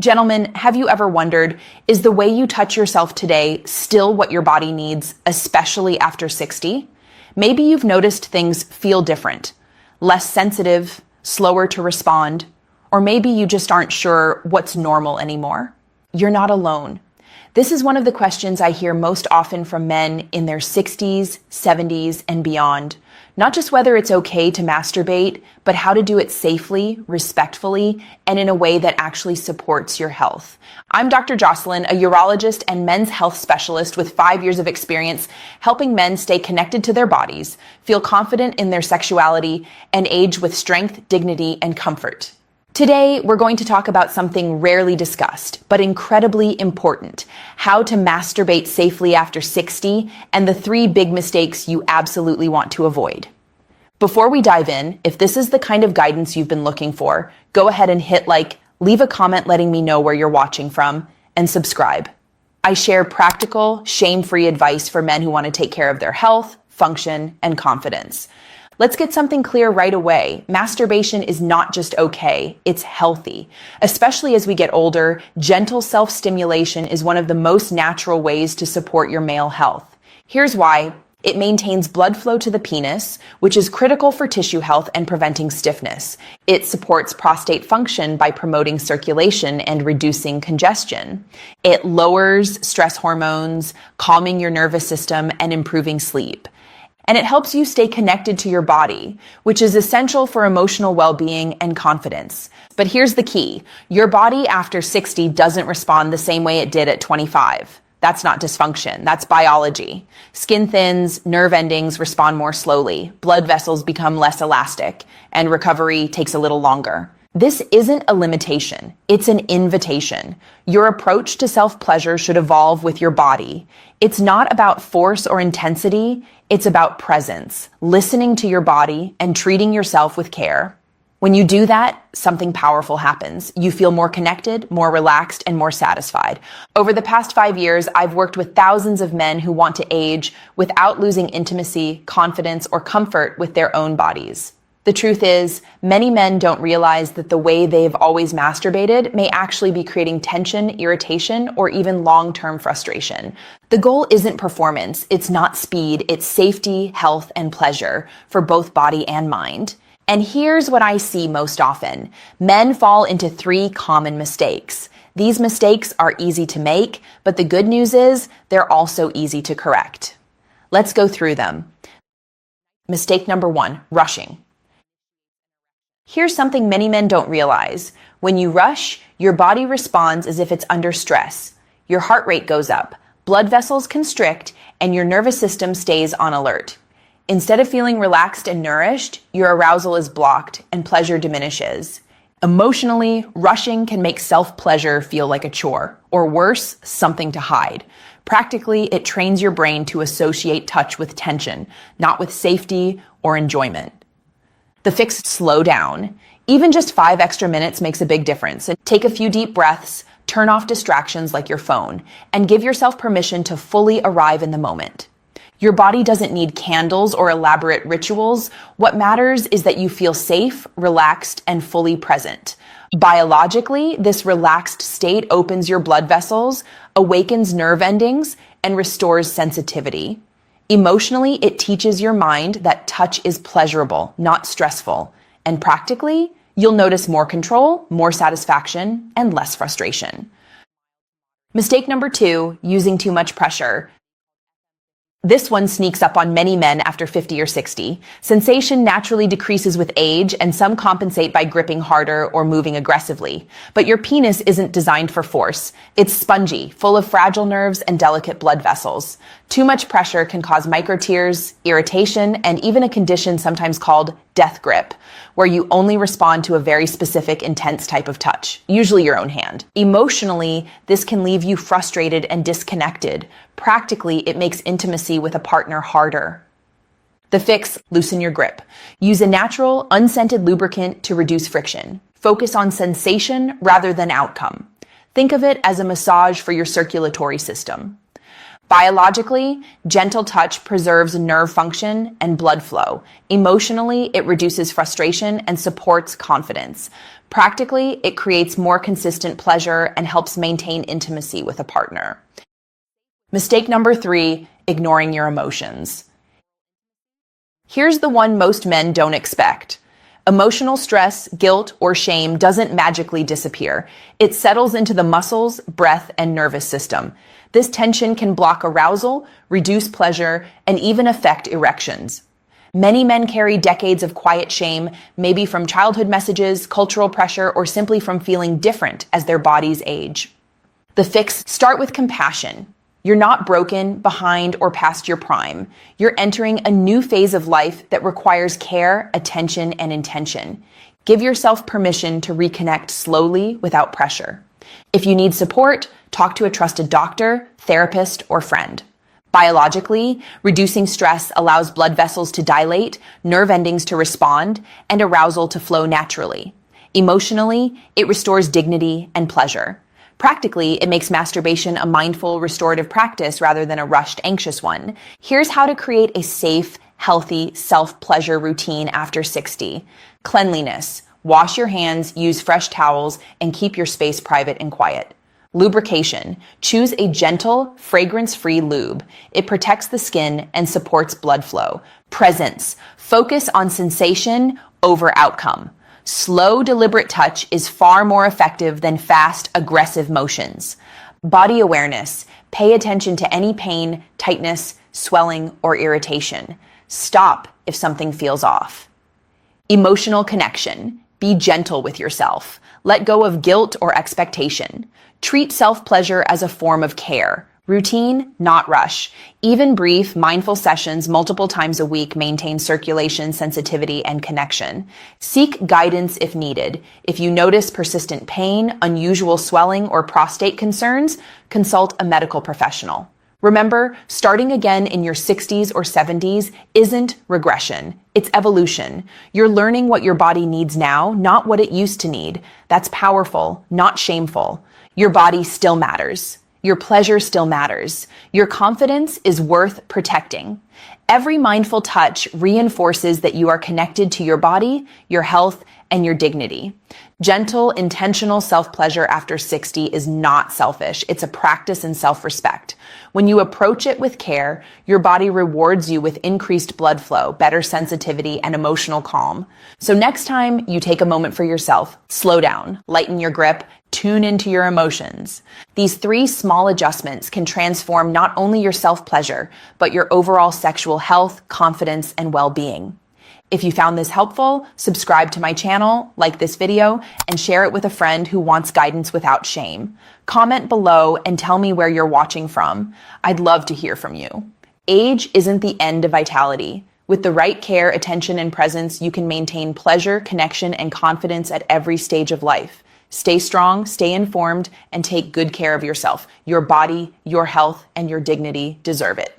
Gentlemen, have you ever wondered, is the way you touch yourself today still what your body needs, especially after 60? Maybe you've noticed things feel different, less sensitive, slower to respond, or maybe you just aren't sure what's normal anymore. You're not alone. This is one of the questions I hear most often from men in their 60s, 70s, and beyond. Not just whether it's okay to masturbate, but how to do it safely, respectfully, and in a way that actually supports your health. I'm Dr. Jocelyn, a urologist and men's health specialist with 5 years of experience helping men stay connected to their bodies, feel confident in their sexuality, and age with strength, dignity, and comfort. Today, we're going to talk about something rarely discussed, but incredibly important: how to masturbate safely after 60, and the 3 big mistakes you absolutely want to avoid. Before we dive in, if this is the kind of guidance you've been looking for, go ahead and hit like, leave a comment letting me know where you're watching from, and subscribe. I share practical, shame-free advice for men who want to take care of their health, function, and confidence. Let's get something clear right away. Masturbation is not just okay, it's healthy. Especially as we get older, gentle self-stimulation is one of the most natural ways to support your male health. Here's why. It maintains blood flow to the penis, which is critical for tissue health and preventing stiffness. It supports prostate function by promoting circulation and reducing congestion. It lowers stress hormones, calming your nervous system, and improving sleep. And it helps you stay connected to your body, which is essential for emotional well-being and confidence. But here's the key. Your body after 60 doesn't respond the same way it did at 25. That's not dysfunction, that's biology. Skin thins, nerve endings respond more slowly, blood vessels become less elastic, and recovery takes a little longer. This isn't a limitation, it's an invitation. Your approach to self-pleasure should evolve with your body. It's not about force or intensity, it's about presence, listening to your body and treating yourself with care. When you do that, something powerful happens. You feel more connected, more relaxed, and more satisfied. Over the past 5 years, I've worked with thousands of men who want to age without losing intimacy, confidence, or comfort with their own bodies. The truth is, many men don't realize that the way they've always masturbated may actually be creating tension, irritation, or even long-term frustration. The goal isn't performance, it's not speed, it's safety, health, and pleasure for both body and mind. And here's what I see most often. Men fall into 3 common mistakes. These mistakes are easy to make, but the good news is they're also easy to correct. Let's go through them. Mistake number 1, rushing. Here's something many men don't realize. When you rush, your body responds as if it's under stress. Your heart rate goes up, blood vessels constrict, and your nervous system stays on alert. Instead of feeling relaxed and nourished, your arousal is blocked and pleasure diminishes. Emotionally, rushing can make self-pleasure feel like a chore, or worse, something to hide. Practically, it trains your brain to associate touch with tension, not with safety or enjoyment. The fix: slow down. Even just 5 extra minutes makes a big difference. Take a few deep breaths, turn off distractions like your phone, and give yourself permission to fully arrive in the moment. Your body doesn't need candles or elaborate rituals. What matters is that you feel safe, relaxed, and fully present. Biologically, this relaxed state opens your blood vessels, awakens nerve endings, and restores sensitivity. Emotionally, it teaches your mind that touch is pleasurable, not stressful. And practically, you'll notice more control, more satisfaction, and less frustration. Mistake number 2, using too much pressure. This one sneaks up on many men after 50 or 60. Sensation naturally decreases with age, and some compensate by gripping harder or moving aggressively. But your penis isn't designed for force. It's spongy, full of fragile nerves and delicate blood vessels. Too much pressure can cause microtears, irritation, and even a condition sometimes called death grip, where you only respond to a very specific, intense type of touch, usually your own hand. Emotionally, this can leave you frustrated and disconnected. Practically, it makes intimacy with a partner harder. The fix: loosen your grip. Use a natural, unscented lubricant to reduce friction. Focus on sensation rather than outcome. Think of it as a massage for your circulatory system. Biologically, gentle touch preserves nerve function and blood flow. Emotionally, it reduces frustration and supports confidence. Practically, it creates more consistent pleasure and helps maintain intimacy with a partner. Mistake number 3, ignoring your emotions. Here's the one most men don't expect. Emotional stress, guilt, or shame doesn't magically disappear. It settles into the muscles, breath, and nervous system. This tension can block arousal, reduce pleasure, and even affect erections. Many men carry decades of quiet shame, maybe from childhood messages, cultural pressure, or simply from feeling different as their bodies age. The fix: start with compassion. You're not broken, behind, or past your prime. You're entering a new phase of life that requires care, attention, and intention. Give yourself permission to reconnect slowly without pressure. If you need support, talk to a trusted doctor, therapist, or friend. Biologically, reducing stress allows blood vessels to dilate, nerve endings to respond, and arousal to flow naturally. Emotionally, it restores dignity and pleasure. Practically, it makes masturbation a mindful, restorative practice rather than a rushed, anxious one. Here's how to create a safe, healthy, self-pleasure routine after 60. Cleanliness. Wash your hands, use fresh towels, and keep your space private and quiet. Lubrication. Choose a gentle, fragrance-free lube. It protects the skin and supports blood flow. Presence. Focus on sensation over outcome. Slow, deliberate touch is far more effective than fast, aggressive motions. Body awareness. Pay attention to any pain, tightness, swelling, or irritation. Stop if something feels off. Emotional connection. Be gentle with yourself. Let go of guilt or expectation. Treat self-pleasure as a form of care. Routine, not rush. Even brief, mindful sessions multiple times a week maintain circulation, sensitivity, and connection. Seek guidance if needed. If you notice persistent pain, unusual swelling, or prostate concerns, consult a medical professional. Remember, starting again in your 60s or 70s isn't regression. It's evolution. You're learning what your body needs now, not what it used to need. That's powerful, not shameful. Your body still matters. Your pleasure still matters. Your confidence is worth protecting. Every mindful touch reinforces that you are connected to your body, your health, and your dignity. Gentle, intentional self-pleasure after 60 is not selfish. It's a practice in self-respect. When you approach it with care, your body rewards you with increased blood flow, better sensitivity, and emotional calm. So next time you take a moment for yourself, slow down, lighten your grip, tune into your emotions. These 3 small adjustments can transform not only your self-pleasure, but your overall sexual health, confidence, and well-being. If you found this helpful, subscribe to my channel, like this video, and share it with a friend who wants guidance without shame. Comment below and tell me where you're watching from. I'd love to hear from you. Age isn't the end of vitality. With the right care, attention, and presence, you can maintain pleasure, connection, and confidence at every stage of life. Stay strong, stay informed, and take good care of yourself. Your body, your health, and your dignity deserve it.